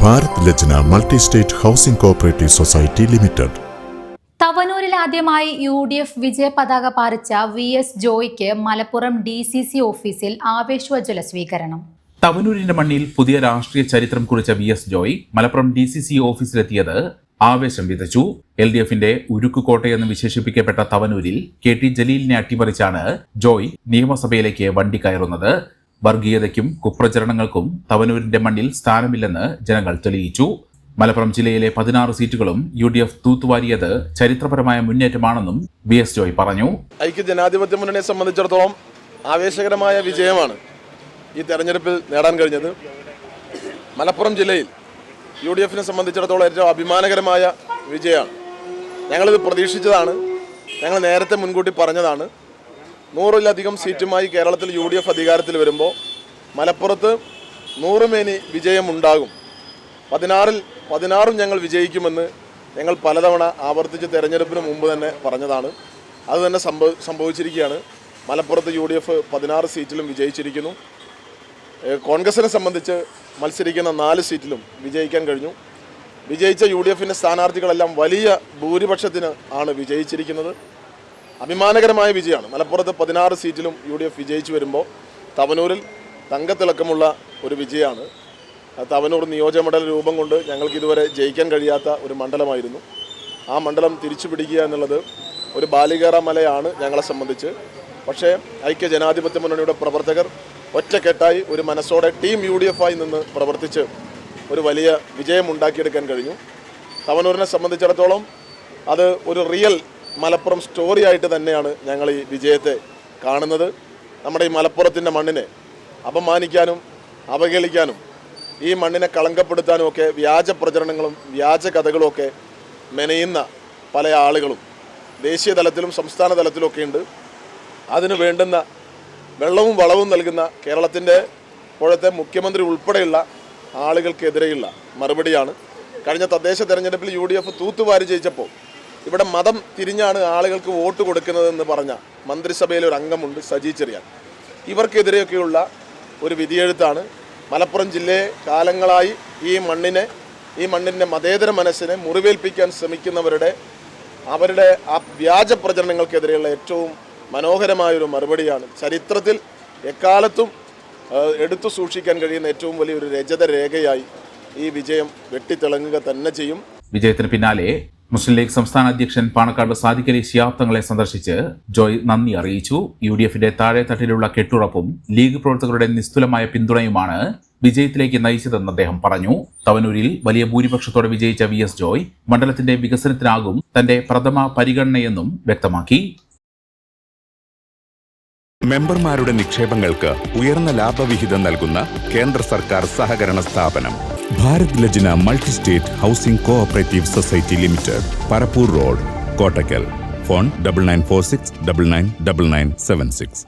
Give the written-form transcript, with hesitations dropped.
Bharat Lajna multi state housing cooperative society limited. തവനൂരിൽ ആദ്യമായി UDF വിജയ പതാക പാറിച്ച VS ജോയിക്ക് മലപ്പുറം DCC ഓഫീസിൽ ആവേശോജ്വല സ്വീകരണം. തവനൂരിന്റെ മണ്ണിൽ പുതിയ രാഷ്ട്രീയ ചരിത്രം കുറിച്ച VS ജോയ് മലപ്പുറം DCC ഓഫീസിലെത്തിയത് ആവേശം വിതച്ചു. LDFന്റെ ഉരുക്കുകോട്ടയെന്ന് വിശേഷിപ്പിക്കപ്പെട്ട തവനൂരിൽ KT ജലീലിനെ അട്ടിമറിച്ചാണ് ജോയ് നിയമസഭയിലേക്ക് വണ്ടി കയറുന്നത്. വർഗീയതയ്ക്കും കുപ്രചരണങ്ങൾക്കും തവനൂരിന്റെ മണ്ണിൽ സ്ഥാനമില്ലെന്ന് ജനങ്ങൾ തെളിയിച്ചു. മലപ്പുറം ജില്ലയിലെ 16 സീറ്റുകളും UDF തൂത്തുവാരിയത് ചരിത്രപരമായ മുന്നേറ്റമാണെന്നും VS ജോയ് പറഞ്ഞു. ഐക്യ ജനാധിപത്യ മുന്നണിയെ സംബന്ധിച്ചിടത്തോളം ആവേശകരമായ വിജയമാണ് ഈ തെരഞ്ഞെടുപ്പിൽ നേടാൻ കഴിഞ്ഞത്. മലപ്പുറം ജില്ലയിൽ UDFനെ സംബന്ധിച്ചിടത്തോളം ഏറ്റവും അഭിമാനകരമായ വിജയമാണ്. ഞങ്ങളിത് പ്രതീക്ഷിച്ചതാണ്, ഞങ്ങൾ നേരത്തെ മുൻകൂട്ടി പറഞ്ഞതാണ്. 100-ലധികം സീറ്റുമായി കേരളത്തിൽ UDF അധികാരത്തിൽ വരുമ്പോൾ മലപ്പുറത്ത് 100 മേനി വിജയമുണ്ടാകും. 16 ഞങ്ങൾ വിജയിക്കുമെന്ന് ഞങ്ങൾ പലതവണ ആവർത്തിച്ച് തെരഞ്ഞെടുപ്പിന് മുമ്പ് തന്നെ പറഞ്ഞതാണ്. അത് തന്നെ സംഭവിച്ചിരിക്കുകയാണ്. മലപ്പുറത്ത് UDF 16 സീറ്റിലും വിജയിച്ചിരിക്കുന്നു. കോൺഗ്രസിനെ സംബന്ധിച്ച് മത്സരിക്കുന്ന 4 സീറ്റിലും വിജയിക്കാൻ കഴിഞ്ഞു. വിജയിച്ച UDFന്റെ സ്ഥാനാർത്ഥികളെല്ലാം വലിയ ഭൂരിപക്ഷത്തിന് ആണ് വിജയിച്ചിരിക്കുന്നത്. അഭിമാനകരമായ വിജയമാണ്. മലപ്പുറത്ത് 16 സീറ്റിലും UDF വിജയിച്ചു വരുമ്പോൾ തവനൂരിൽ തങ്കത്തിളക്കമുള്ള ഒരു വിജയമാണ്. തവനൂർ നിയോജകമണ്ഡല രൂപം കൊണ്ട് ഞങ്ങൾക്ക് ഇതുവരെ ജയിക്കാൻ കഴിയാത്ത ഒരു മണ്ഡലമായിരുന്നു. ആ മണ്ഡലം തിരിച്ചു പിടിക്കുക എന്നുള്ളത് ഒരു ബാലികേറ മലയാണ് ഞങ്ങളെ സംബന്ധിച്ച്. പക്ഷേ ഐക്യ ജനാധിപത്യ മുന്നണിയുടെ പ്രവർത്തകർ ഒറ്റക്കെട്ടായി ഒരു മനസ്സോടെ ടീം UDF ആയി നിന്ന് പ്രവർത്തിച്ച് ഒരു വലിയ വിജയം ഉണ്ടാക്കിയെടുക്കാൻ കഴിഞ്ഞു. തവനൂരിനെ സംബന്ധിച്ചിടത്തോളം അത് ഒരു റിയൽ മലപ്പുറം സ്റ്റോറി ആയിട്ട് തന്നെയാണ് ഞങ്ങൾ ഈ വിജയത്തെ കാണുന്നത്. നമ്മുടെ ഈ മലപ്പുറത്തിൻ്റെ മണ്ണിനെ അപമാനിക്കാനും അവഹേളിക്കാനും ഈ മണ്ണിനെ കളങ്കപ്പെടുത്താനും ഒക്കെ വ്യാജ പ്രചരണങ്ങളും വ്യാജ കഥകളും ഒക്കെ മെനയുന്ന പല ആളുകളും ദേശീയ തലത്തിലും സംസ്ഥാന തലത്തിലും ഒക്കെ ഉണ്ട്. അതിന് വേണ്ടുന്ന വെള്ളവും വളവും നൽകുന്ന കേരളത്തിൻ്റെ ഇപ്പോഴത്തെ മുഖ്യമന്ത്രി ഉൾപ്പെടെയുള്ള ആളുകൾക്കെതിരെയുള്ള മറുപടിയാണ്. കഴിഞ്ഞ തദ്ദേശ തെരഞ്ഞെടുപ്പിൽ UDF തൂത്തുവാരി ജയിച്ചപ്പോൾ ഇവിടെ മതം തിരിഞ്ഞാണ് ആളുകൾക്ക് വോട്ട് കൊടുക്കുന്നതെന്ന് പറഞ്ഞ മന്ത്രിസഭയിലെ ഒരു അംഗമുണ്ട്, സജി ചെറിയാൻ. ഇവർക്കെതിരെയൊക്കെയുള്ള ഒരു വിധിയെഴുത്താണ്. മലപ്പുറം ജില്ലയെ കാലങ്ങളായി ഈ മണ്ണിൻ്റെ മതേതര മനസ്സിനെ മുറിവേൽപ്പിക്കാൻ ശ്രമിക്കുന്നവരുടെ ആ വ്യാജ പ്രചരണങ്ങൾക്കെതിരെയുള്ള ഏറ്റവും മനോഹരമായൊരു മറുപടിയാണ്. ചരിത്രത്തിൽ എക്കാലത്തും എടുത്തു സൂക്ഷിക്കാൻ കഴിയുന്ന ഏറ്റവും വലിയൊരു രജത രേഖയായി ഈ വിജയം വെട്ടിത്തിളങ്ങുക തന്നെ ചെയ്യും. വിജയത്തിന് പിന്നാലെ മുസ്ലിം ലീഗ് സംസ്ഥാന അധ്യക്ഷൻ പാണക്കാട് സാദിഖ് അലി ശിഹാബ് തങ്ങളെ സന്ദർശിച്ച് ജോയ് നന്ദി അറിയിച്ചു. UDFന്റെ താഴെത്തട്ടിലുള്ള കെട്ടുറപ്പും ലീഗ് പ്രവർത്തകരുടെ നിസ്തുലമായ പിന്തുണയുമാണ് വിജയത്തിലേക്ക് നയിച്ചതെന്ന് അദ്ദേഹം പറഞ്ഞു. തവനൂരിൽ വലിയ ഭൂരിപക്ഷത്തോടെ വിജയിച്ച VS ജോയ് മണ്ഡലത്തിന്റെ വികസനത്തിനാകും തന്റെ പ്രഥമ പരിഗണനയെന്നും വ്യക്തമാക്കി. മെമ്പർമാരുടെ നിക്ഷേപങ്ങൾക്ക് ഉയർന്ന ലാഭവിഹിതം നൽകുന്ന കേന്ദ്ര സർക്കാർ സഹകരണ സ്ഥാപനം Bharat Lajna multi state housing cooperative society limited, Parappur road, Kottakkal. Phone 9946999976.